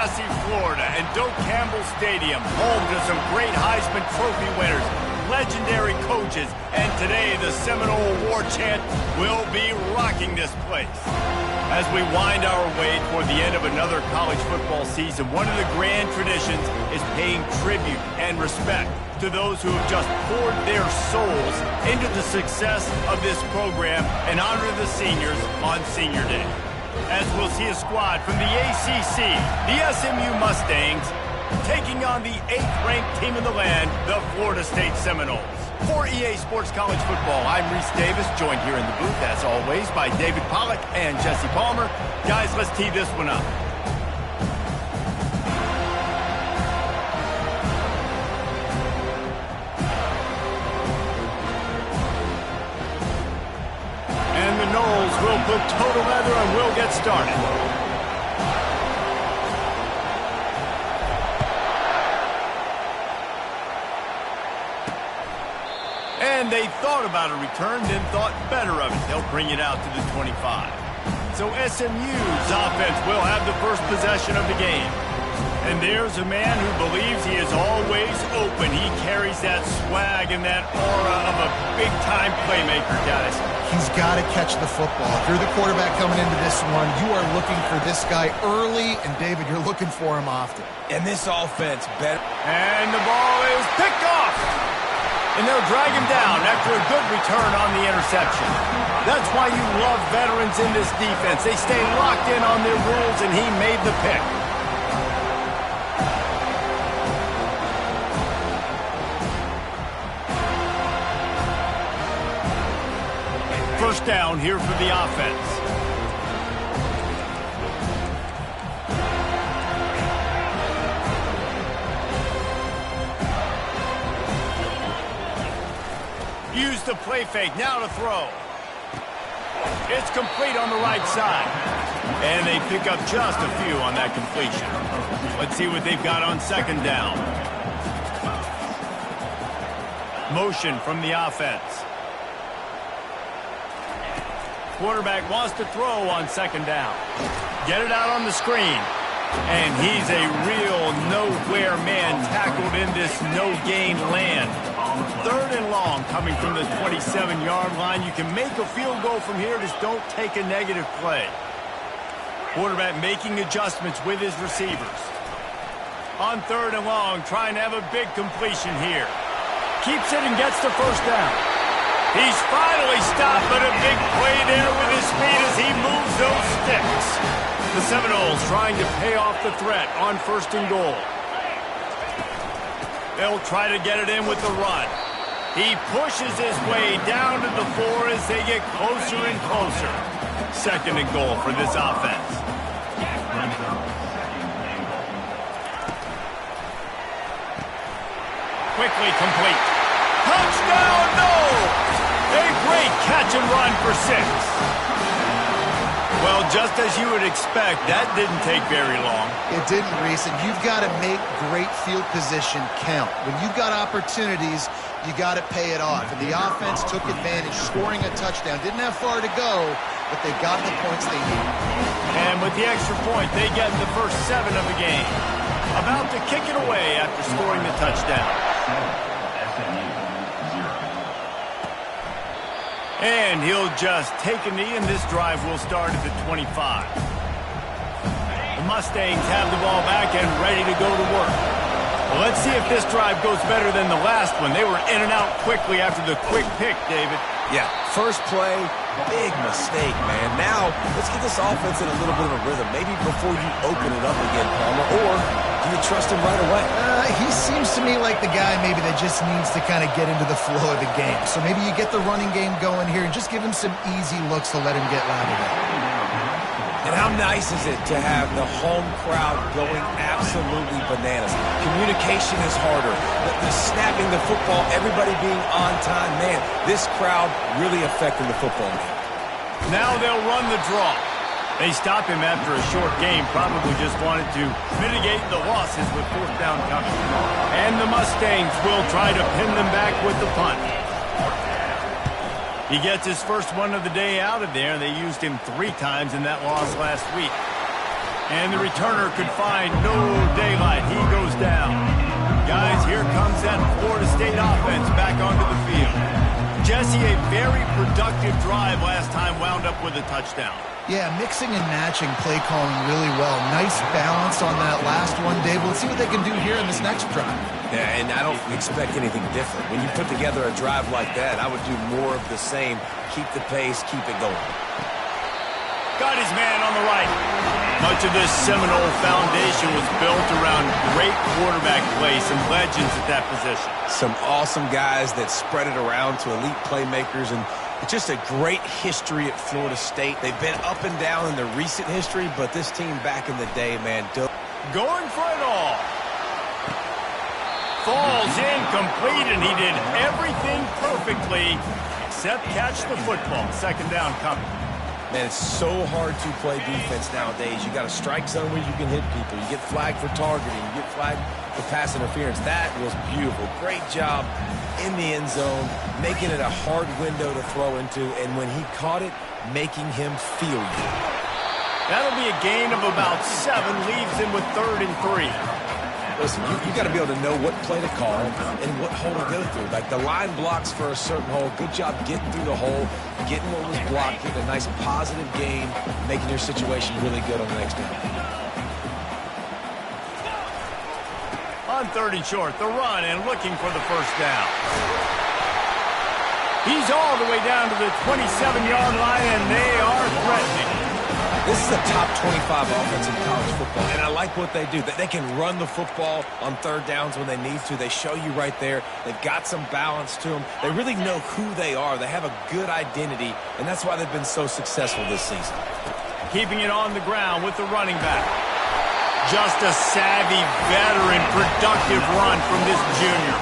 Tallahassee, Florida, and Doak Campbell Stadium, home to some great Heisman Trophy winners, legendary coaches, and today the Seminole Award chant will be rocking this place. As we wind our way toward the end of another college football season, one of the grand traditions is paying tribute and respect to those who have just poured their souls into the success of this program and honor the seniors on Senior Day. As we'll see a squad from the ACC, the SMU Mustangs, taking on the 8th-ranked team in the land, the Florida State Seminoles. For EA Sports College Football, I'm Reese Davis, joined here in the booth, as always, by David Pollack and Jesse Palmer. Guys, let's tee this one up. And the Noles will put toe to leather and we'll get started. And they thought about a return, then thought better of it. They'll bring it out to the 25. So SMU's offense will have the first possession of the game. And there's a man who believes he is always open. He carries that swag and that aura of a big-time playmaker, guys. He's got to catch the football. If you're the quarterback coming into this one, you are looking for this guy early, and David, you're looking for him often. And this offense better. And the ball is picked off. And they'll drag him down after a good return on the interception. That's why you love veterans in this defense. They stay locked in on their rules, and he made the pick. First down here for the offense. Use the play fake, now to throw. It's complete on the right side. And they pick up just a few on that completion. Let's see what they've got on second down. Motion from the offense. Quarterback wants to throw on second down. Get it out on the screen. And he's a real nowhere man tackled in this no-gain land. Third and long coming from the 27-yard line. You can make a field goal from here, just don't take a negative play. Quarterback making adjustments with his receivers. On third and long, trying to have a big completion here. Keeps it and gets the first down. He's finally stopped, but a big play there with his speed as he moves those sticks. The Seminoles trying to pay off the threat on first and goal. They'll try to get it in with the run. He pushes his way down to the 4 as they get closer and closer. Second and goal for this offense. Quickly complete. Touchdown, no! A great catch and run for 6. Well, just as you would expect, that didn't take very long. It didn't, Reese, and you've got to make great field position count. When you've got opportunities, you got to pay it off. And the offense took advantage, scoring a touchdown. Didn't have far to go, but they got the points they needed. And with the extra point, they get the first 7 of the game. About to kick it away after scoring the touchdown. And he'll just take a knee, and this drive will start at the 25. The Mustangs have the ball back and ready to go to work. Well, let's see if this drive goes better than the last one. They were in and out quickly after the quick pick, David. Yeah, first play, big mistake, man. Now, let's get this offense in a little bit of a rhythm. Maybe before you open it up again, Palmer, or do you trust him right away? He seems to me like the guy maybe that just needs to kind of get into the flow of the game. So maybe you get the running game going here and just give him some easy looks to let him get lathered up. And how nice is it to have the home crowd going absolutely bananas? Communication is harder. The snapping the football, everybody being on time. Man, this crowd really affecting the football game. Now they'll run the draw. They stop him after a short game, probably just wanted to mitigate the losses with fourth down coming. And the Mustangs will try to pin them back with the punt. He gets his first one of the day out of there. They used him 3 times in that loss last week. And the returner could find no daylight. He goes down. Guys, here comes that Florida State offense back onto the field. Jesse, a very productive drive last time wound up with a touchdown. Yeah, mixing and matching play calling really well. Nice balance on that last one, Dave. Let's see what they can do here in this next drive. Yeah, and I don't expect anything different. When you put together a drive like that, I would do more of the same. Keep the pace, keep it going. Got his man on the right. Much of this Seminole foundation was built around great quarterback play, some legends at that position. Some awesome guys that spread it around to elite playmakers, and just a great history at Florida State. They've been up and down in the recent history, but this team back in the day, man, going for it all. Falls incomplete, and he did everything perfectly except catch the football. Second down coming. Man, it's so hard to play defense nowadays. You got a strike zone where you can hit people. You get flagged for targeting. You get flagged for pass interference. That was beautiful. Great job in the end zone, making it a hard window to throw into, and when he caught it, making him feel you. That'll be a gain of about 7, leaves him with 3rd and 3. Listen, you got to be able to know what play to call and what hole to go through. Like the line blocks for a certain hole. Good job getting through the hole, getting what was blocked, getting a nice positive gain, making your situation really good on the next down. On 3rd and short, the run and looking for the first down. He's all the way down to the 27-yard line, and they are threatening. This is a top 25 offense in college football, and I like what they do. They can run the football on 3rd downs when they need to. They show you right there. They've got some balance to them. They really know who they are. They have a good identity, and that's why they've been so successful this season. Keeping it on the ground with the running back. Just a savvy, veteran, productive run from this junior.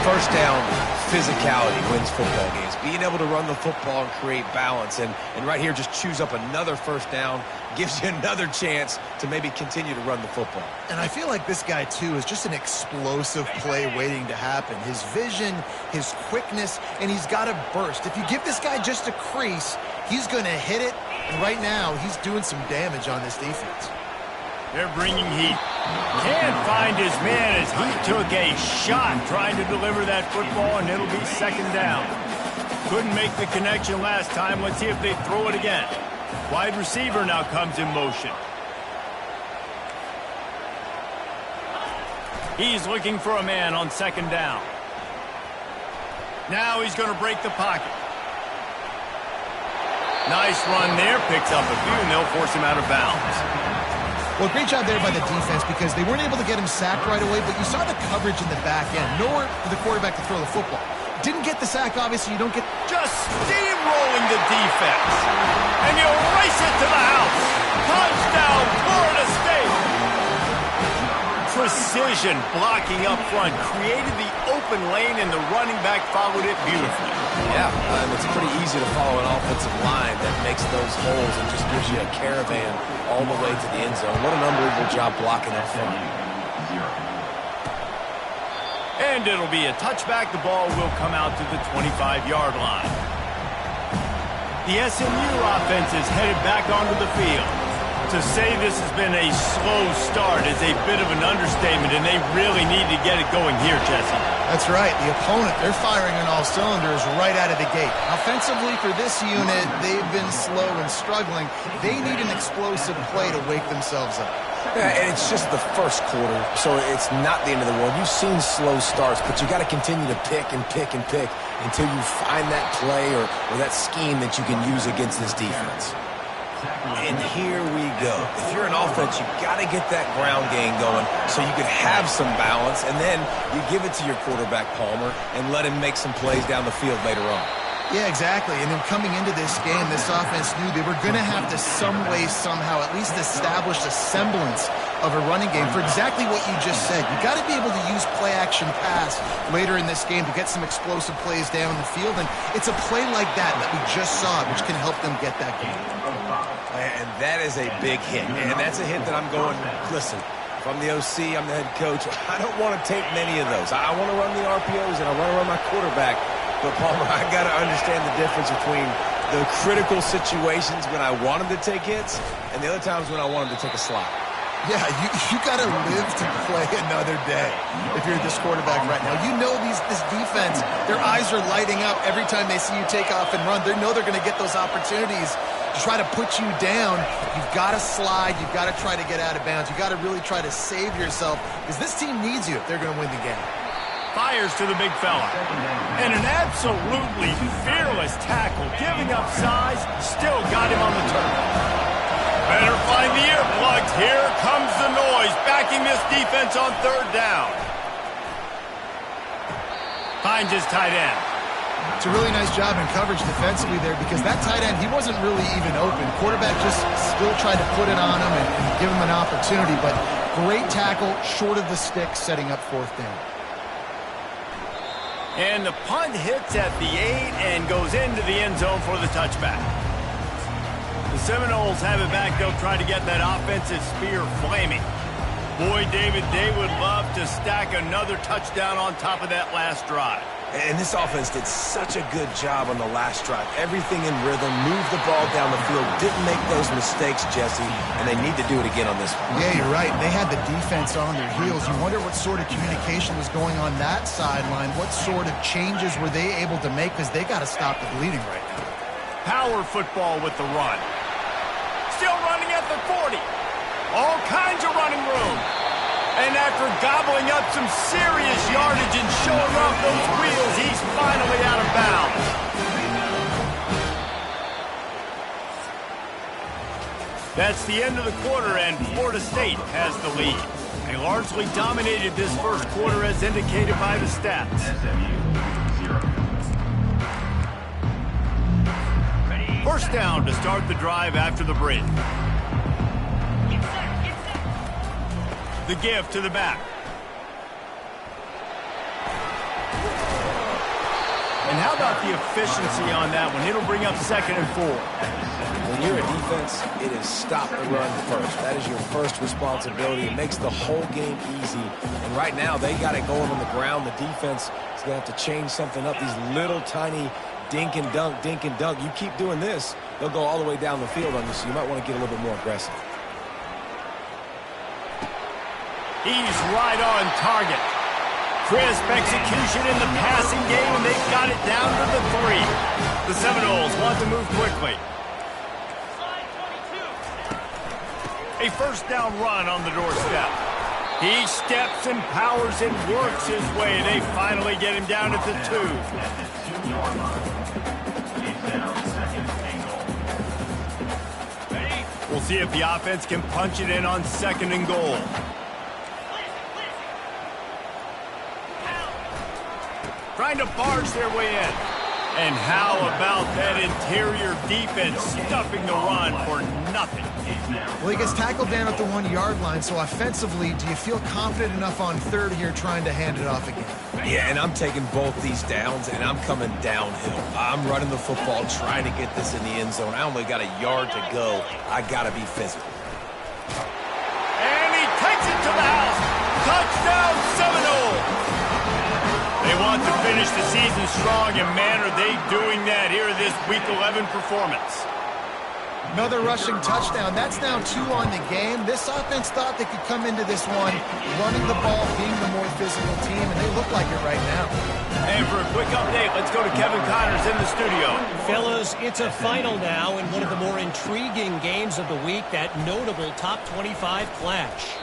First down, physicality wins football games. Being able to run the football and create balance, and right here just choose up another first down, gives you another chance to maybe continue to run the football. And I feel like this guy, too, is just an explosive play waiting to happen. His vision, his quickness, and he's got a burst. If you give this guy just a crease, he's going to hit it, and right now he's doing some damage on this defense. They're bringing heat. Can't find his man as he took a shot trying to deliver that football, and it'll be 2nd down. Couldn't make the connection last time. Let's see if they throw it again. Wide receiver now comes in motion. He's looking for a man on 2nd down. Now he's going to break the pocket. Nice run there. Picks up a few, and they'll force him out of bounds. Well, great job there by the defense because they weren't able to get him sacked right away, but you saw the coverage in the back end. Nowhere for the quarterback to throw the football. Didn't get the sack, obviously. You don't get... Just steamrolling the defense. And you race it to the house. Touchdown, Florida State. Precision blocking up front. Created the open lane, and the running back followed it beautifully. Yeah, it's pretty easy to follow an offensive line that makes those holes and just gives you a caravan all the way to the end zone. What an unbelievable job blocking up front. And it'll be a touchback. The ball will come out to the 25-yard line. The SMU offense is headed back onto the field. To say this has been a slow start is a bit of an understatement, and they really need to get it going here, Jesse. That's right. The opponent, they're firing on all cylinders right out of the gate. Offensively for this unit, they've been slow and struggling. They need an explosive play to wake themselves up. Yeah, and it's just the first quarter, so it's not the end of the world. You've seen slow starts, but you got to continue to pick and pick and pick until you find that play or that scheme that you can use against this defense. And here we go. If you're an offense, you got to get that ground game going so you can have some balance, and then you give it to your quarterback, Palmer, and let him make some plays down the field later on. Yeah, exactly. And then coming into this game, this offense knew they were going to have to some way, somehow, at least establish a semblance of a running game for exactly what you just said. You got to be able to use play-action pass later in this game to get some explosive plays down the field. And it's a play like that we just saw, which can help them get that game. And that is a big hit. And that's a hit that I'm going, listen, if I'm the OC, I'm the head coach, I don't want to take many of those. I want to run the RPOs and I want to run my quarterback. But, Palmer, I got to understand the difference between The critical situations when I want him to take hits, and the other times when I want him to take a slide. Yeah, you got to live to play another day if you're this quarterback right now. You know this defense, their eyes are lighting up every time they see you take off and run. They know they're going to get those opportunities to try to put you down. You've got to slide. You've got to try to get out of bounds. You've got to really try to save yourself because this team needs you if they're going to win the game. Fires to the big fella. And an absolutely fearless tackle, giving up size, still got him on the turf. Better find the earplugs. Here comes the noise, backing this defense on third down. Finds his tight end. It's a really nice job in coverage defensively there because that tight end, he wasn't really even open. Quarterback just still tried to put it on him and give him an opportunity, but great tackle, short of the stick, setting up fourth down. And the punt hits at the 8 and goes into the end zone for the touchback. The Seminoles have it back. They'll try to get that offensive spear flaming. Boy, David, they would love to stack another touchdown on top of that last drive. And this offense did such a good job on the last drive. Everything in rhythm, moved the ball down the field, didn't make those mistakes, Jesse, and they need to do it again on this one. Yeah, you're right. They had the defense on their heels. You wonder what sort of communication was going on that sideline. What sort of changes were they able to make because they got to stop the bleeding right now. Power football with the run. Still running at the 40. All kinds of running room. And after gobbling up some serious yardage and showing off those wheels, he's finally out of bounds. That's the end of the quarter, and Florida State has the lead. They largely dominated this first quarter as indicated by the stats. First down to start the drive after the break. The give to the back. And how about the efficiency on that one? It'll bring up 2nd and 4. When you're a defense, it is stop the run first. That is your first responsibility. It makes the whole game easy. And right now, they got it going on the ground. The defense is going to have to change something up. These little tiny dink and dunk, dink and dunk. You keep doing this, they'll go all the way down the field on you, so you might want to get a little bit more aggressive. He's right on target. Crisp execution in the passing game, and they've got it down to the 3. The Seminoles want to move quickly. A first down run on the doorstep. He steps and powers and works his way. They finally get him down at the 2. We'll see if the offense can punch it in on 2nd and goal. Trying to barge their way in. And how about that interior defense stuffing the run for nothing? Well, he gets tackled down at the 1-yard line, so offensively, do you feel confident enough on 3rd here trying to hand it off again? Yeah, and I'm taking both these downs, and I'm coming downhill. I'm running the football, trying to get this in the end zone. I only got a yard to go. I got to be physical. And he takes it to the house. Touchdown, Seminoles! They want to finish the season strong, and man, are they doing that here in this Week 11 performance. Another rushing touchdown. That's now 2 on the game. This offense thought they could come into this one running the ball, being the more physical team, and they look like it right now. And for a quick update, let's go to Kevin Connors in the studio. Fellas, it's a final now in one of the more intriguing games of the week, that notable top 25 clash.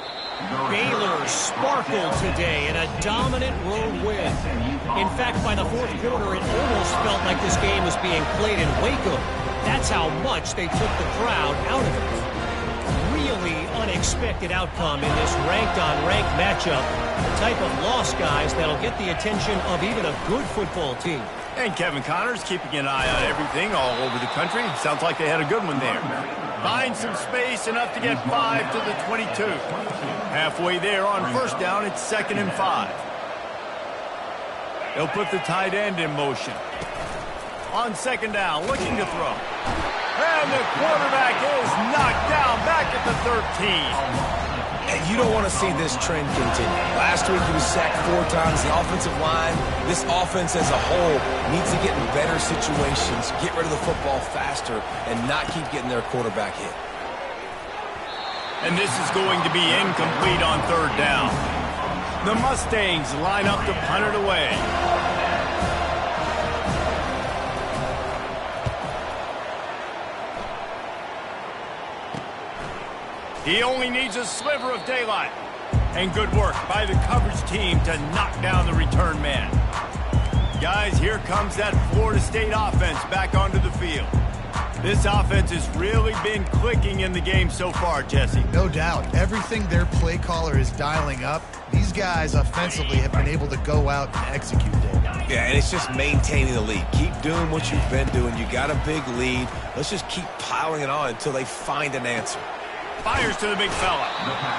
Baylor sparkled today in a dominant road win. In fact, by the 4th quarter, it almost felt like this game was being played in Waco. That's how much they took the crowd out of it. Really unexpected outcome in this ranked-on-ranked matchup. The type of loss, guys, that'll get the attention of even a good football team. And Kevin Connors keeping an eye on everything all over the country. Sounds like they had a good one there. Find some space, enough to get 5 to the 22. Halfway there on first down, it's 2nd and 5. They'll put the tight end in motion. On 2nd down, looking to throw. And the quarterback is knocked down back at the 13. You don't want to see this trend continue. Last week he was sacked 4 times. The offensive line, this offense as a whole, needs to get in better situations, get rid of the football faster, and not keep getting their quarterback hit. And this is going to be incomplete on 3rd down. The Mustangs line up to punt it away. He only needs a sliver of daylight. And good work by the coverage team to knock down the return man. Guys, here comes that Florida State offense back onto the field. This offense has really been clicking in the game so far, Jesse. No doubt. Everything their play caller is dialing up, these guys offensively have been able to go out and execute, Dave. Yeah, and it's just maintaining the lead. Keep doing what you've been doing. You got a big lead. Let's just keep piling it on until they find an answer. Fires to the big fella.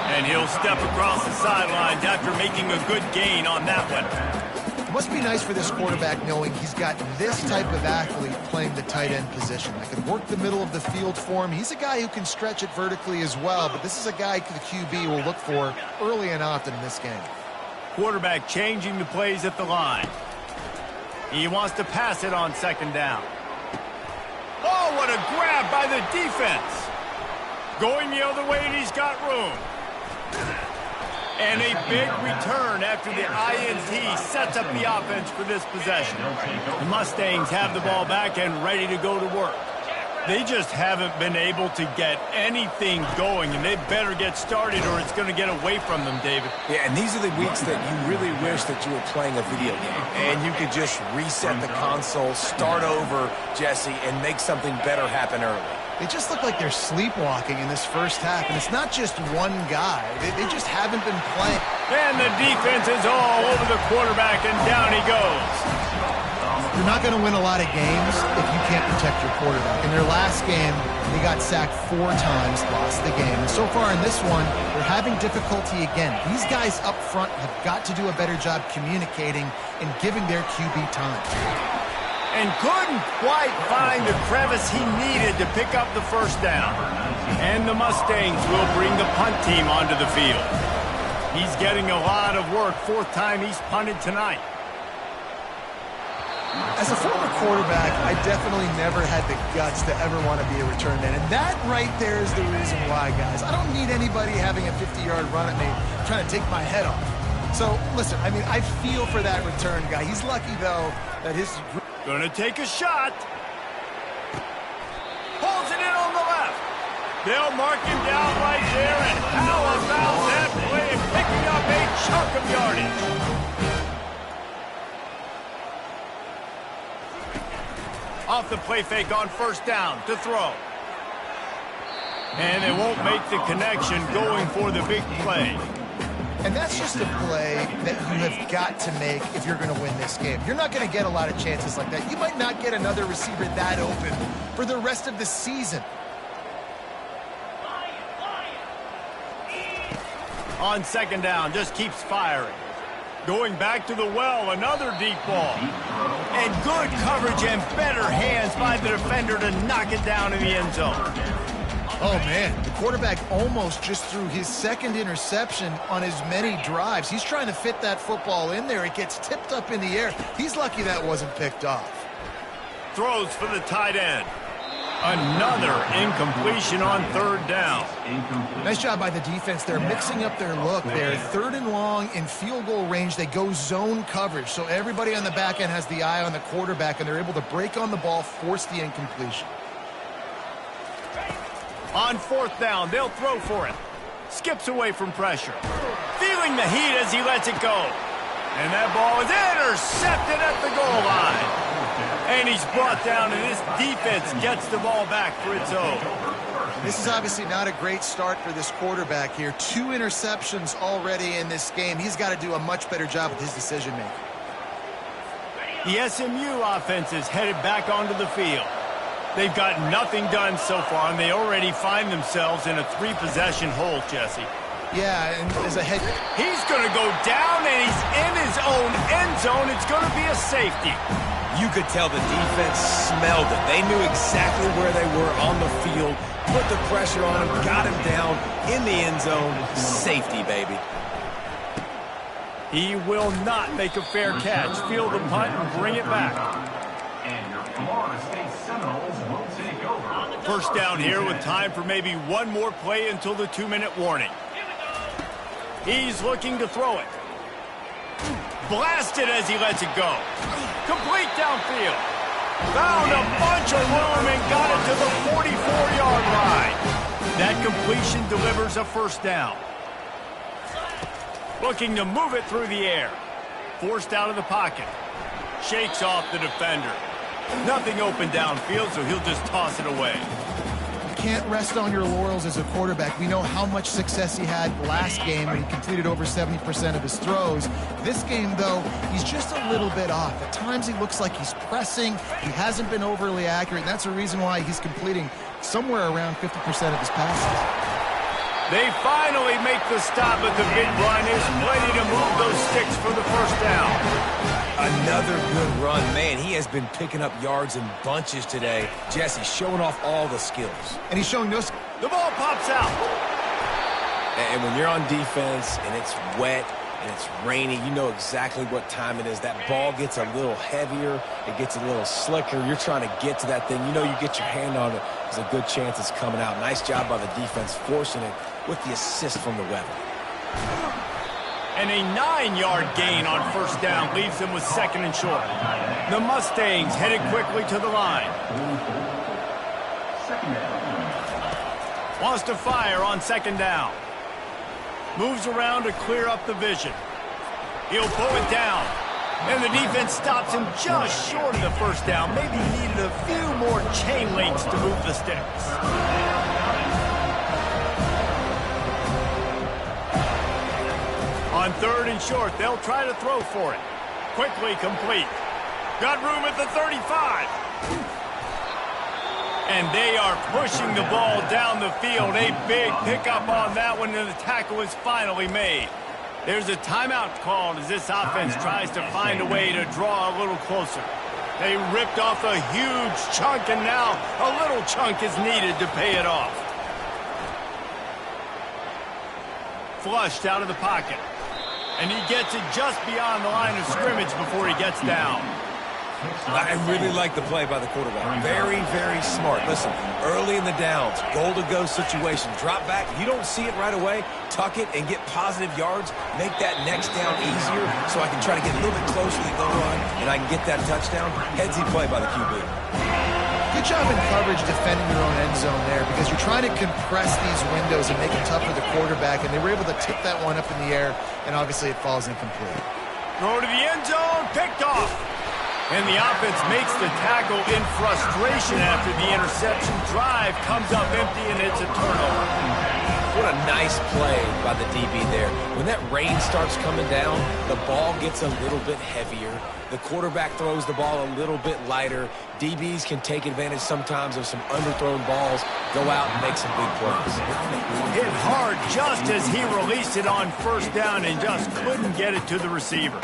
And he'll step across the sidelines after making a good gain on that one. It must be nice for this quarterback knowing he's got this type of athlete playing the tight end position. That can work the middle of the field for him. He's a guy who can stretch it vertically as well, but this is a guy the QB will look for early and often in this game. Quarterback changing the plays at the line. He wants to pass it on 2nd down. Oh, what a grab by the defense. Going the other way, and he's got room. And a big return after the INT sets up the offense for this possession. The Mustangs have the ball back and ready to go to work. They just haven't been able to get anything going, and they better get started or it's going to get away from them, David. Yeah, and these are the weeks that you really wish that you were playing a video game and you could just reset the console, start over, Jesse, and make something better happen early. They just look like they're sleepwalking in this first half, and it's not just one guy. They just haven't been playing. And the defense is all over the quarterback, and down he goes. You're not going to win a lot of games if you can't protect your quarterback. In their last game, they got sacked 4 times, lost the game. And so far in this one, they're having difficulty again. These guys up front have got to do a better job communicating and giving their QB time. And couldn't quite find the crevice he needed to pick up the 1st down. And the Mustangs will bring the punt team onto the field. He's getting a lot of work, 4th time he's punted tonight. As a former quarterback, I definitely never had the guts to ever want to be a return man. And that right there is the reason why, guys. I don't need anybody having a 50-yard run at me trying to take my head off. So, listen, I mean, I feel for that return guy. He's lucky, though, that his... Gonna take a shot. Pulls it in on the left. They'll mark him down right there, and how about that play, picking up a chunk of yardage. Off the play fake on 1st down to throw. And they won't make the connection going for the big play. And that's just a play that you have got to make if you're going to win this game. You're not going to get a lot of chances like that. You might not get another receiver that open for the rest of the season. On 2nd down, just keeps firing. Going back to the well, another deep ball. And good coverage and better hands by the defender to knock it down in the end zone. Oh, man, the quarterback almost just threw his 2nd interception on as many drives. He's trying to fit that football in there. It gets tipped up in the air. He's lucky that wasn't picked off. Throws for the tight end. Another incompletion on 3rd down. Nice job by the defense. They're mixing up their look. They're 3rd and long in field goal range. They go zone coverage, so everybody on the back end has the eye on the quarterback, and they're able to break on the ball, force the incompletion. On 4th down, they'll throw for it. Skips away from pressure. Feeling the heat as he lets it go. And that ball is intercepted at the goal line. And he's brought down, and this defense gets the ball back for its own. This is obviously not a great start for this quarterback here. 2 interceptions already in this game. He's got to do a much better job with his decision-making. The SMU offense is headed back onto the field. They've got nothing done so far, and they already find themselves in a 3-possession hole, Jesse. Yeah, and as a head... He's going to go down, and he's in his own end zone. It's going to be a safety. You could tell the defense smelled it. They knew exactly where they were on the field, put the pressure on him, got him down in the end zone. Safety, baby. He will not make a fair catch. Field the punt and bring it back. And your Florida State Seminoles will take over. First down here with time for maybe one more play until the 2-minute warning. He's looking to throw it. Blasted as he lets it go. Complete downfield. Found a bunch of room and got it to the 44-yard line. That completion delivers a first down. Looking to move it through the air. Forced out of the pocket. Shakes off the defender. Nothing open downfield, so he'll just toss it away. You can't rest on your laurels as a quarterback. We know how much success he had last game when he completed over 70% of his throws. This game, though, he's just a little bit off. At times he looks like he's pressing. He hasn't been overly accurate, and that's the reason why he's completing somewhere around 50% of his passes. They finally make the stop, but the big run is ready to move those sticks for the first down. Another good run. Man, he has been picking up yards in bunches today. Jesse showing off all the skills. And he's showing no... The ball pops out. And when you're on defense and it's wet and it's rainy, you know exactly what time it is. That ball gets a little heavier. It gets a little slicker. You're trying to get to that thing. You know you get your hand on it. There's a good chance it's coming out. Nice job by the defense forcing it with the assist from the weather. And a 9-yard gain on first down leaves them with second and short. The Mustangs headed quickly to the line. Wants to fire on second down. Moves around to clear up the vision. He'll pull it down. And the defense stops him just short of the first down. Maybe he needed a few more chain links to move the sticks. On third and short, they'll try to throw for it. Quickly complete. Got room at the 35. And they are pushing the ball down the field. A big pickup on that one, and the tackle is finally made. There's a timeout called as this offense tries to find a way to draw a little closer. They ripped off a huge chunk, and now a little chunk is needed to pay it off. Flushed out of the pocket. And he gets it just beyond the line of scrimmage before he gets down. I really like the play by the quarterback. Very, very smart. Listen, early in the downs, goal-to-go situation, drop back. You don't see it right away. Tuck it and get positive yards. Make that next down easier so I can try to get a little bit closer to the goal line and I can get that touchdown. Headsy play by the QB. Good job in coverage defending your own end zone there because you're trying to compress these windows and make it tough for the quarterback, and they were able to tip that one up in the air, and obviously it falls incomplete. Throw to the end zone, picked off. And the offense makes the tackle in frustration after the interception. Drive comes up empty, and it's a turnover. What a nice play by the DB there. When that rain starts coming down, the ball gets a little bit heavier. The quarterback throws the ball a little bit lighter. DBs can take advantage sometimes of some underthrown balls, go out and make some big plays. Hit hard just as he released it on first down and just couldn't get it to the receiver.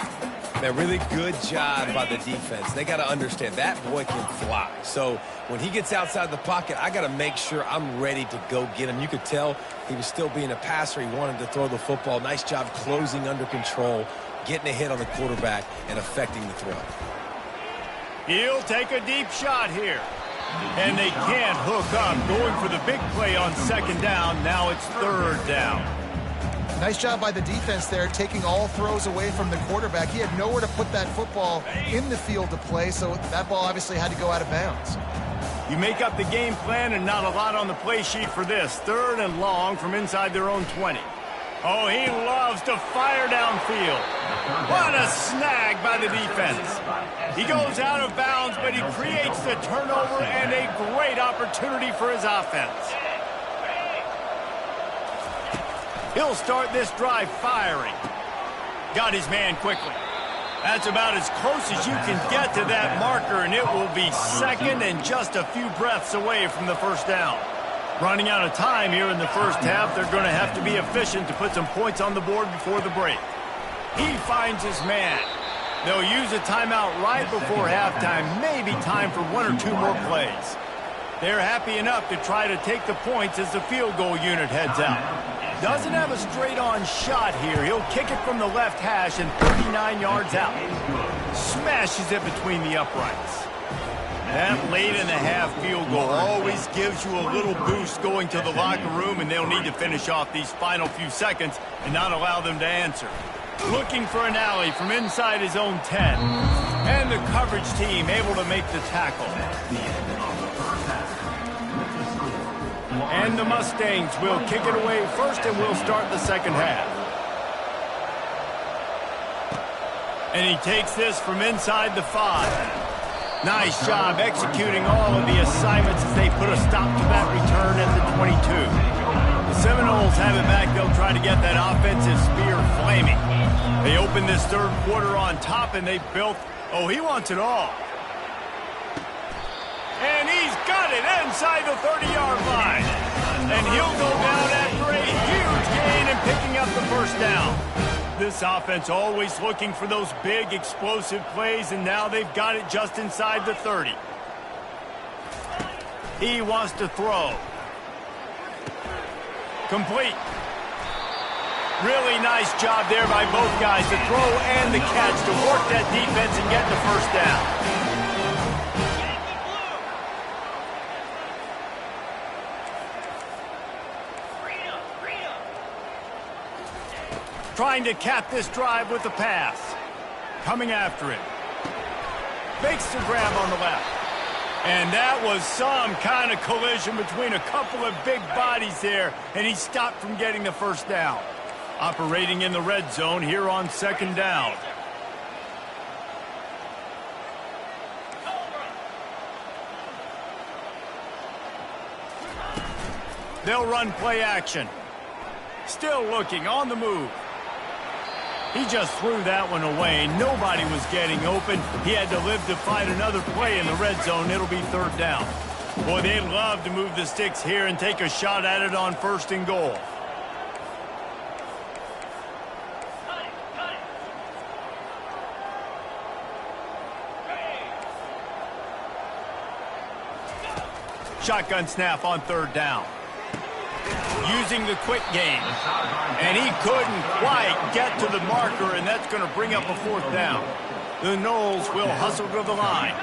Man, really good job by the defense. They got to understand that boy can fly. So when he gets outside the pocket, I got to make sure I'm ready to go get him. You could tell he was still being a passer. He wanted to throw the football. Nice job closing under control, getting a hit on the quarterback, and affecting the throw. He'll take a deep shot here. And they can't hook up. Going for the big play on second down. Now it's third down. Nice job by the defense there, taking all throws away from the quarterback. He had nowhere to put that football in the field to play, so that ball obviously had to go out of bounds. You make up the game plan and not a lot on the play sheet for this. Third and long from inside their own 20. Oh, he loves to fire downfield. What a snag by the defense. He goes out of bounds, but he creates the turnover and a great opportunity for his offense. He'll start this drive firing. Got his man quickly. That's about as close as you can get to that marker, and it will be second and just a few breaths away from the first down. Running out of time here in the first half, they're going to have to be efficient to put some points on the board before the break. He finds his man. They'll use a timeout right before halftime, maybe time for 1 or 2 more plays. They're happy enough to try to take the points as the field goal unit heads out. Doesn't have a straight-on shot here. He'll kick it from the left hash and 39 yards out. Smashes it between the uprights. That late-in-the-half field goal always gives you a little boost going to the locker room, and they'll need to finish off these final few seconds and not allow them to answer. Looking for an alley from inside his own 10. And the coverage team able to make the tackle. And the Mustangs will kick it away first, and we'll start the second half. And he takes this from inside the 5. Nice job executing all of the assignments as they put a stop to that return at the 22. The Seminoles have it back. They'll try to get that offensive spear flaming. They open this third quarter on top, and they built... Oh, he wants it all. And he's got it inside the 30-yard line. And he'll go down after a huge gain and picking up the first down. This offense always looking for those big, explosive plays, and now they've got it just inside the 30. He wants to throw. Complete. Really nice job there by both guys, the throw and the catch, to work that defense and get the first down. Trying to cap this drive with the pass. Coming after it. Makes the grab on the left. And that was some kind of collision between a couple of big bodies there, and he stopped from getting the first down. Operating in the red zone here on second down. They'll run play action. Still looking on the move. He just threw that one away. Nobody was getting open. He had to live to fight another play in the red zone. It'll be third down. Boy, they'd love to move the sticks here and take a shot at it on first and goal. Shotgun snap on third down. Using the quick game. And he couldn't quite get to the marker, and that's going to bring up a fourth down. The Noles will hustle to the line.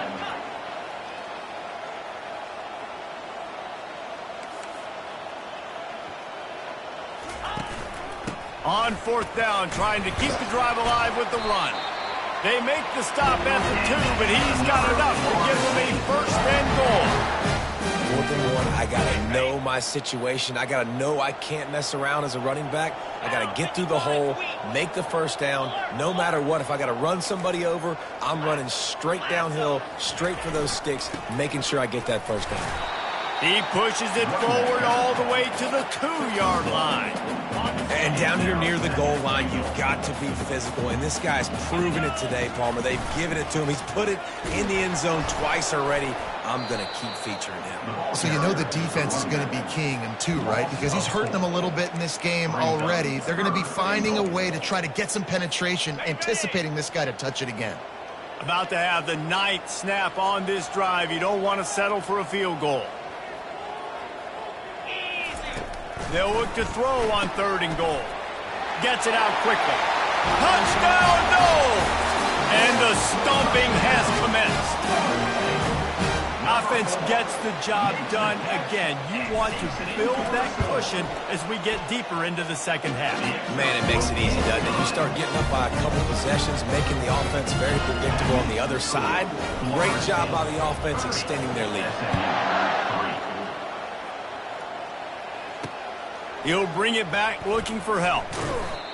On fourth down, trying to keep the drive alive with the run. They make the stop at the 2, but he's got enough to give them a first and goal. More than one, I got to know my situation. I got to know I can't mess around as a running back. I got to get through the hole, make the first down. No matter what, if I got to run somebody over, I'm running straight downhill, straight for those sticks, making sure I get that first down. He pushes it forward all the way to the 2-yard line. And down here near the goal line, you've got to be physical. And this guy's proven it today, Palmer. They've given it to him. He's put it in the end zone twice already. I'm going to keep featuring him. So you know the defense is going to be keying him too, right? Because he's hurting them a little bit in this game already. They're going to be finding a way to try to get some penetration, anticipating this guy to touch it again. About to have the 9th snap on this drive. You don't want to settle for a field goal. They'll look to throw on third and goal. Gets it out quickly. Touchdown, no! And the stomping has commenced. Offense gets the job done again. You want to build that cushion as we get deeper into the second half. Man, it makes it easy, doesn't it? You start getting up by a couple possessions, making the offense very predictable on the other side. Great job by the offense extending their lead. He'll bring it back looking for help.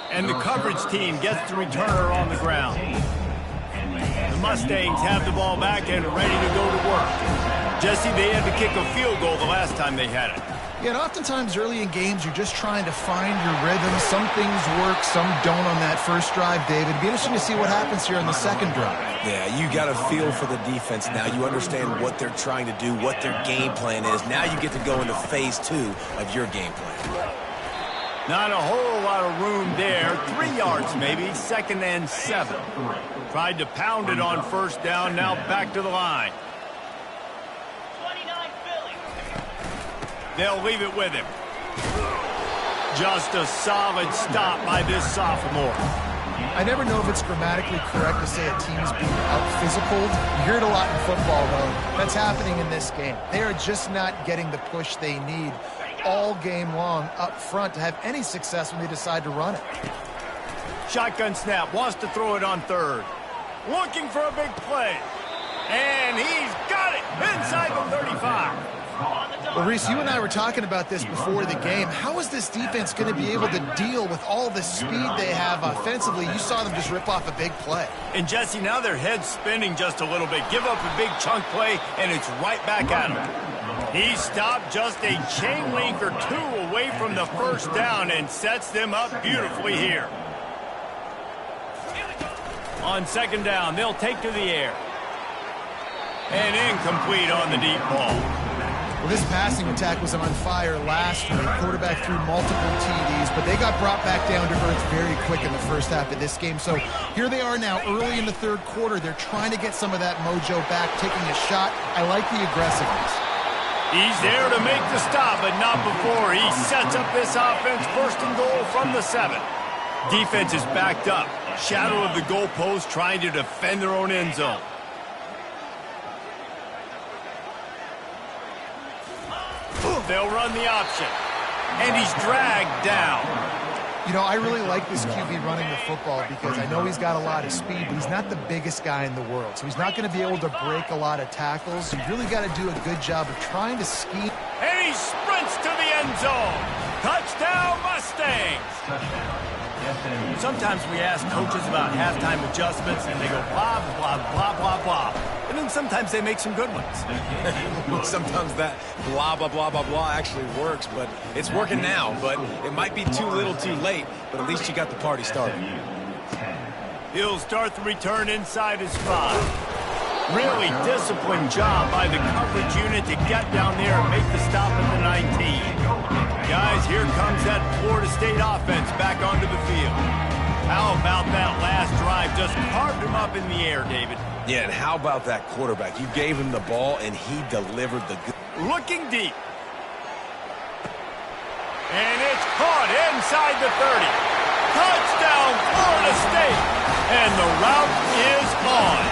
And the coverage team gets the returner on the ground. The Mustangs have the ball back and ready to go to work. Jesse, they had to kick a field goal the last time they had it. Yeah, and oftentimes early in games, you're just trying to find your rhythm. Some things work, some don't on that first drive, David. It'd be interesting to see what happens here on the second drive. Yeah, you got a feel for the defense now. You understand what they're trying to do, what their game plan is. Now you get to go into phase 2 of your game plan. Not a whole lot of room there. 3 yards maybe, 2nd and 7. Tried to pound it on first down, now back to the line. 29 Philly. They'll leave it with him. Just a solid stop by this sophomore. I never know if it's grammatically correct to say a team's being out-physicaled. You hear it a lot in football, though. That's happening in this game. They are just not getting the push they need all game long up front to have any success when they decide to run it. Shotgun snap, wants to throw it on 3rd. Looking for a big play. And he's got it inside the 35. Well, Reese, you and I were talking about this before the game. How is this defense going to be able to deal with all the speed they have offensively? You saw them just rip off a big play. And, Jesse, now their head's spinning just a little bit. Give up a big chunk play, and it's right back at him. He stopped just a chain link or 2 away from the first down and sets them up beautifully here. On 2nd down, they'll take to the air. And incomplete on the deep ball. Well, this passing attack was on fire last week. Quarterback threw multiple TDs, but they got brought back down to earth very quick in the first half of this game. So here they are now early in the 3rd quarter. They're trying to get some of that mojo back, taking a shot. I like the aggressiveness. He's there to make the stop, but not before. He sets up this offense, 1st and goal from the 7. Defense is backed up. Shadow of the goalpost, trying to defend their own end zone. They'll run the option. And he's dragged down. You know, I really like this QB running the football because I know he's got a lot of speed, but he's not the biggest guy in the world. So he's not going to be able to break a lot of tackles. You really got to do a good job of trying to scheme. And he sprints to the end zone. Touchdown, Mustangs. Sometimes we ask coaches about halftime adjustments, and they go blah, blah, blah, blah, blah. And then sometimes they make some good ones. Sometimes that blah, blah, blah, blah, blah actually works, but it's working now. But it might be too little too late, but at least you got the party started. He'll start the return inside his 5. Really disciplined job by the coverage unit to get down there and make the stop at the 19. Guys, here comes that Florida State offense back onto the field. How about that last drive? Just carved him up in the air, David. Yeah, and how about that quarterback? You gave him the ball, and he delivered the good. Looking deep. And it's caught inside the 30. Touchdown, Florida State. And the route is on.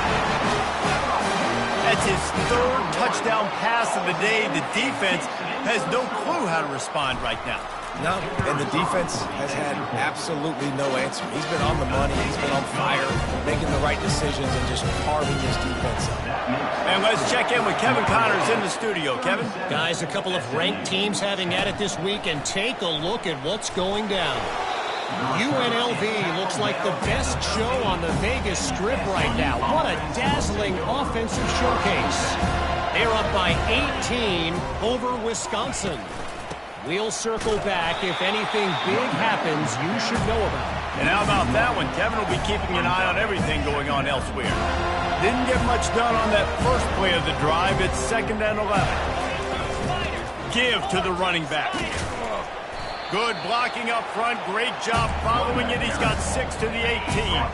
That's his 3rd touchdown pass of the day. The defense has no clue how to respond right now. No, and the defense has had absolutely no answer. He's been on the money. He's been on fire, making the right decisions and just carving his defense up. And let's check in with Kevin Connors in the studio. Kevin? Guys, a couple of ranked teams having at it this week, and take a look at what's going down. UNLV looks like the best show on the Vegas Strip right now. What a dazzling offensive showcase. They're up by 18 over Wisconsin. We'll circle back. If anything big happens, you should know about it. And how about that one? Kevin will be keeping an eye on everything going on elsewhere. Didn't get much done on that first play of the drive. It's 2nd and 11. Give to the running back. Good blocking up front. Great job following it. He's got 6 to the 18.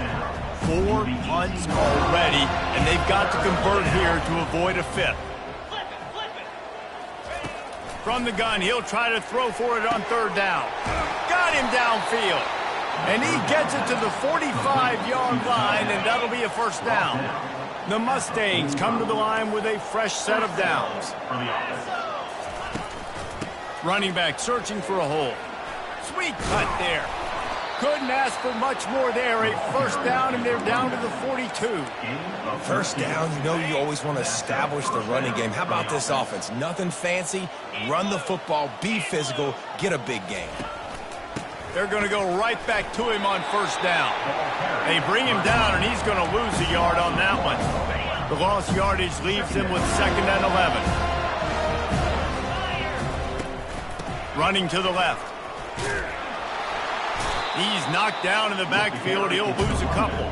4 punts already, and they've got to convert here to avoid a 5th. From the gun, he'll try to throw for it on 3rd down. Got him downfield. And he gets it to the 45-yard line, and that'll be a 1st down. The Mustangs come to the line with a fresh set of downs. Running back searching for a hole. Sweet cut there. Couldn't ask for much more there. A 1st down, and they're down to the 42. 1st down, you know you always want to establish the running game. How about this offense? Nothing fancy. Run the football, be physical, get a big gain. They're going to go right back to him on 1st down. They bring him down, and he's going to lose a yard on that one. The lost yardage leaves him with 2nd and 11. Running to the left. He's knocked down in the backfield. He'll lose a couple.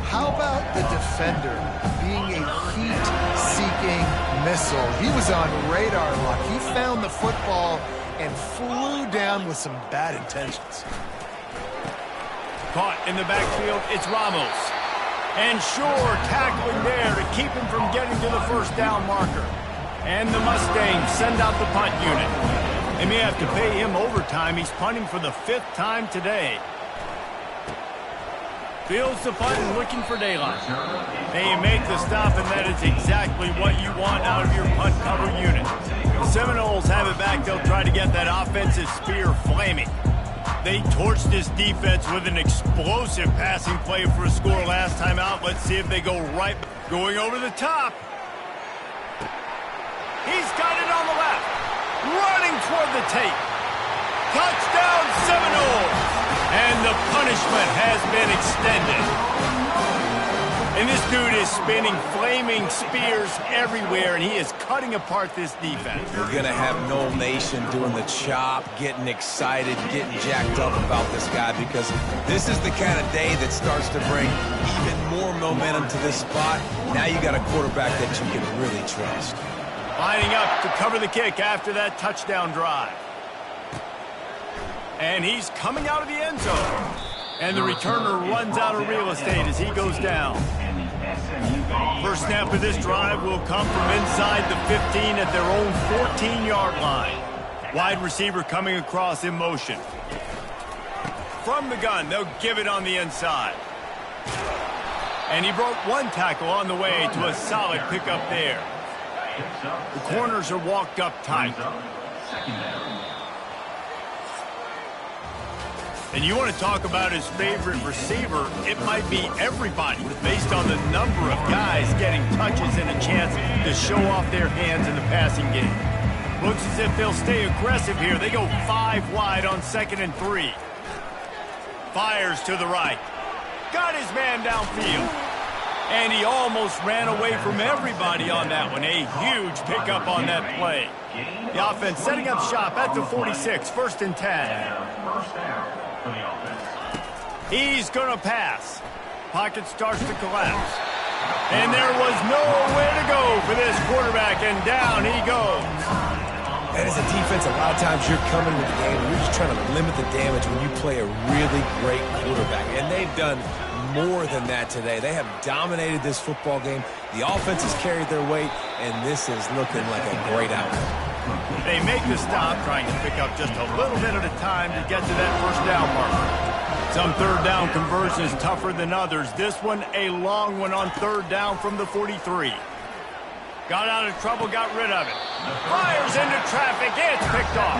How about the defender being a heat-seeking missile? He was on radar lock. He found the football and flew down with some bad intentions. Caught in the backfield, it's Ramos. And sure, tackling there to keep him from getting to the first down marker. And the Mustangs send out the punt unit. They may have to pay him overtime. He's punting for the 5th time today. Fields the punt and looking for daylight. They make the stop, and that is exactly what you want out of your punt cover unit. The Seminoles have it back. They'll try to get that offensive spear flaming. They torched this defense with an explosive passing play for a score last time out. Let's see if they go right. Going over the top. He's got it on the left. Running toward the tape. Touchdown Seminoles. And the punishment has been extended. And this dude is spinning flaming spears everywhere, and he is cutting apart this defense. You're going to have Noel Nation doing the chop, getting excited, getting jacked up about this guy, because this is the kind of day that starts to bring even more momentum to this spot. Now you got a quarterback that you can really trust. Lining up to cover the kick after that touchdown drive. And he's coming out of the end zone. And the returner runs out of real estate as he goes down. First snap of this drive will come from inside the 15 at their own 14-yard line. Wide receiver coming across in motion. From the gun, they'll give it on the inside. And he broke one tackle on the way to a solid pickup there. The corners are walked up tight. And you want to talk about his favorite receiver, it might be everybody based on the number of guys getting touches and a chance to show off their hands in the passing game. Looks as if they'll stay aggressive here. They go 5 wide on 2nd and 3. Fires to the right. Got his man downfield. And he almost ran away from everybody on that one. A huge pickup on that play. The offense setting up shop at the 46, 1st and 10. He's going to pass. Pocket starts to collapse. And there was nowhere to go for this quarterback, and down he goes. And as a defense, a lot of times you're coming to the game and you're just trying to limit the damage when you play a really great quarterback. And they've done more than that today. They have dominated this football game. The offense has carried their weight, and this is looking like a great outcome. They make the stop, trying to pick up just a little bit at a time to get to that first down marker. Some third down conversions tougher than others. This one a long one on 3rd down from the 43. Got out of trouble, got rid of it. Fires into traffic, it's picked off.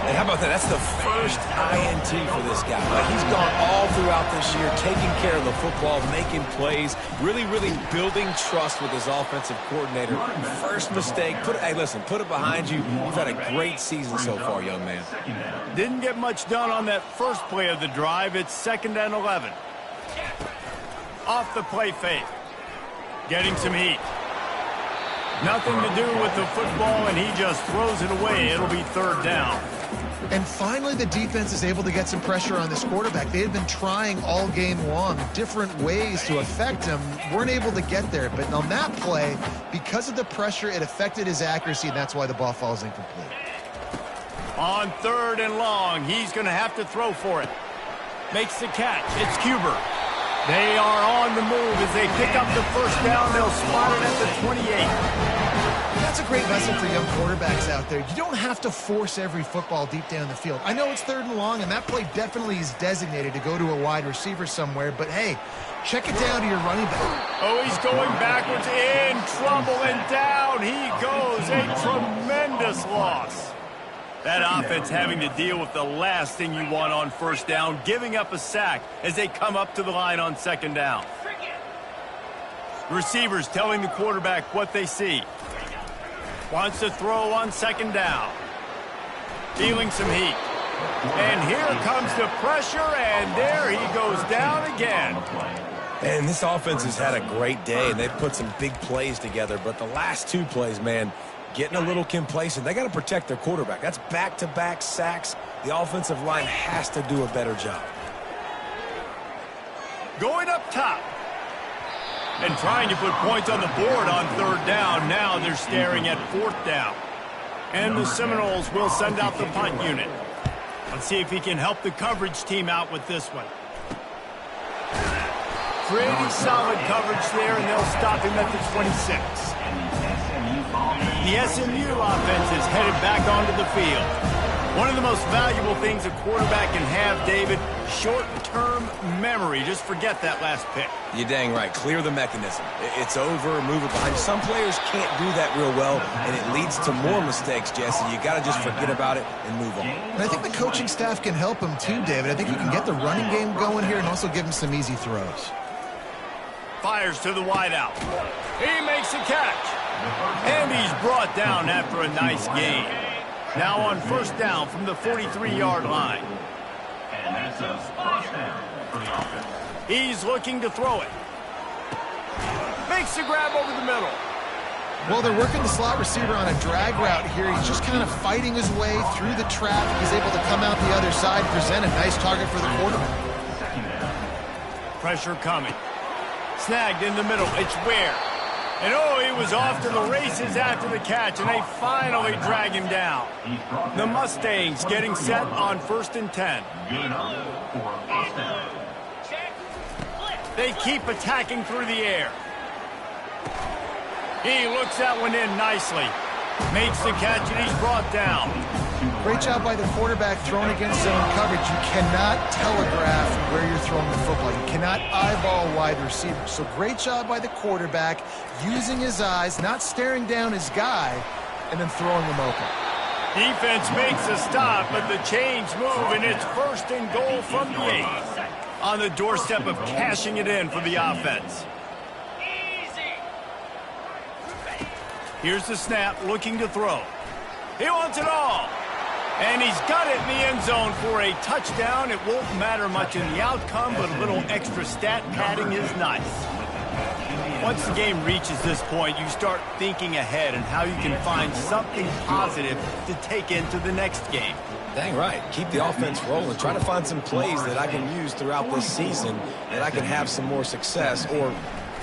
Hey, how about that? That's the first INT for this guy. But he's gone all throughout this year, taking care of the football, making plays, really building trust with his offensive coordinator. First mistake, hey, listen, put it behind you. You've had a great season so far, young man. Didn't get much done on that first play of the drive. It's 2nd and 11. Off the play fake. Getting some heat. Nothing to do with the football, and he just throws it away. It'll be 3rd down. And finally, the defense is able to get some pressure on this quarterback. They had been trying all game long different ways to affect him. Weren't able to get there. But on that play, because of the pressure, it affected his accuracy, and that's why the ball falls incomplete. On 3rd and long, he's going to have to throw for it. Makes the catch. It's Cuber. They are on the move as they pick up the first down. They'll spot it at the 28. That's a great lesson for young quarterbacks out there. You don't have to force every football deep down the field. I know it's 3rd and long, and that play definitely is designated to go to a wide receiver somewhere, but hey, check it down to your running back. Oh, he's going backwards, in trouble, and down he goes. A tremendous loss. That offense having to deal with the last thing you want on 1st down, giving up a sack as they come up to the line on 2nd down. Receivers telling the quarterback what they see. Wants to throw on 2nd down. Feeling some heat. And here comes the pressure, and there he goes down again. And this offense has had a great day, and they've put some big plays together. But the last 2 plays, man, getting a little complacent. They got to protect their quarterback. That's back-to-back sacks. The offensive line has to do a better job. Going up top. And trying to put points on the board on 3rd down. Now they're staring at 4th down. And the Seminoles will send out the punt unit. Let's see if he can help the coverage team out with this one. Pretty solid coverage there, and they'll stop him at the 26. The SMU offense is headed back onto the field. One of the most valuable things a quarterback can have, David, short-term memory. Just forget that last pick. You're dang right. Clear the mechanism. It's over, move it behind. Some players can't do that real well, and it leads to more mistakes, Jesse. You got to just forget about it and move on. And I think the coaching staff can help him too, David. I think you can get the running game going here and also give him some easy throws. Fires to the wideout. He makes a catch. And he's brought down after a nice gain. Now on first down from the 43-yard line. And that's a first down for the offense. He's looking to throw it. Makes the grab over the middle. Well, they're working the slot receiver on a drag route here. He's just kind of fighting his way through the trap. He's able to come out the other side and present a nice target for the quarterback. Second down. Pressure coming. Snagged in the middle. It's Ware. And oh, he was off to the races after the catch, and they finally drag him down. The Mustangs getting set on 1st and 10. Good enough for a first down. They keep attacking through the air. He looks that one in nicely. Makes the catch, and he's brought down. Great job by the quarterback throwing against zone coverage. You cannot telegraph where you're throwing the football. You cannot eyeball wide receivers. So great job by the quarterback using his eyes, not staring down his guy, and then throwing him open. Defense makes a stop, but the chains move, and it's 1st and goal from the 8. On the doorstep of cashing it in for the offense. Here's the snap, looking to throw. He wants it all. And he's got it in the end zone for a touchdown. It won't matter much in the outcome, but a little extra stat padding is nice. Once the game reaches this point, you start thinking ahead and how you can find something positive to take into the next game. Dang right. Keep the offense rolling. Try to find some plays that I can use throughout this season that I can have some more success, or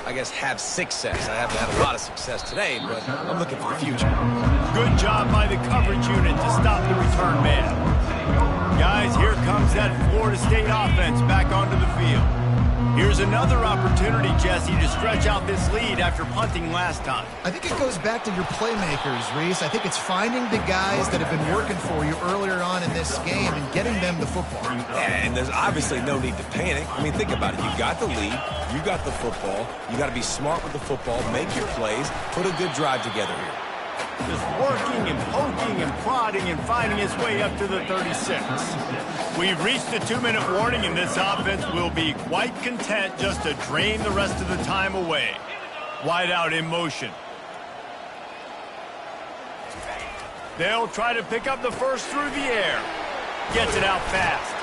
I guess have success. I haven't had a lot of success today, but I'm looking for the future. Good job by the coverage unit to stop the return man. Guys, here comes that Florida State offense back onto the field. Here's another opportunity, Jesse, to stretch out this lead after punting last time. I think it goes back to your playmakers, Reese. I think it's finding the guys that have been working for you earlier on in this game and getting them the football. Yeah, and there's obviously no need to panic. I mean, think about it. You got the lead. You got the football. You got to be smart with the football, make your plays, put a good drive together here. Just working and poking and prodding and finding his way up to the 36. We've reached the 2-minute warning, and this offense will be quite content just to drain the rest of the time away. Wide out in motion. They'll try to pick up the first through the air. Gets it out fast.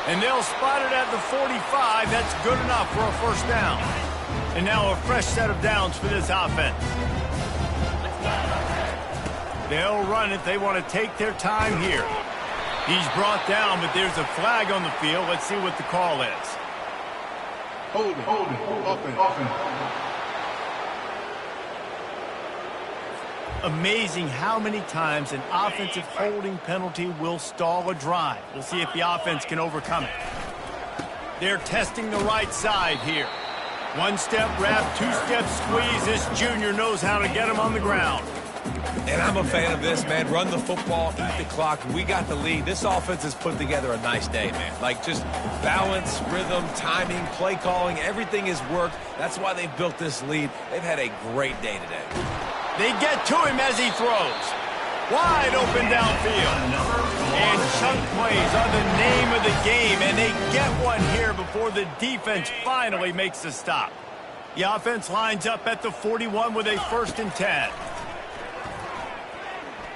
And they'll spot it at the 45. That's good enough for a first down. And now a fresh set of downs for this offense. They'll run it. They want to take their time here. He's brought down, but there's a flag on the field. Let's see what the call is. Hold it, offense. Amazing how many times an offensive holding penalty will stall a drive. We'll see if the offense can overcome it. They're testing the right side here. One-step wrap, two-step squeeze. This junior knows how to get him on the ground. And I'm a fan of this, man. Run the football, eat the clock. We got the lead. This offense has put together a nice day, man. Like, just balance, rhythm, timing, play calling, everything has worked. That's why they've built this lead. They've had a great day today. They get to him as he throws. Wide open downfield. And chunk plays are the name of the game, and they get one here before the defense finally makes the stop. The offense lines up at the 41 with a 1st and 10.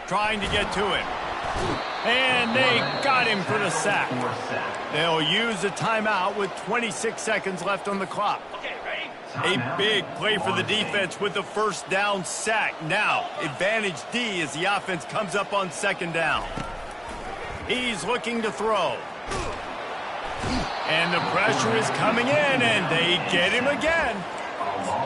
Trying to get to him. And they got him for the sack. They'll use a timeout with 26 seconds left on the clock. A big play for the defense with the first down sack. Now, advantage D as the offense comes up on 2nd down. He's looking to throw. And the pressure is coming in, and they get him again.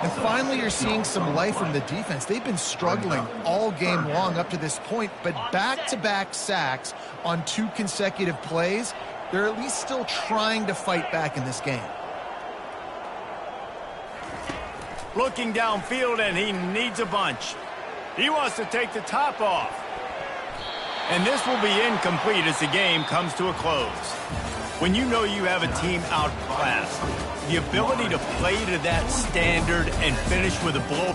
And finally, you're seeing some life from the defense. They've been struggling all game long up to this point, but back-to-back sacks on 2 consecutive plays, they're at least still trying to fight back in this game. Looking downfield, and he needs a bunch. He wants to take the top off. And this will be incomplete as the game comes to a close. When you know you have a team outclassed, the ability to play to that standard and finish with a blow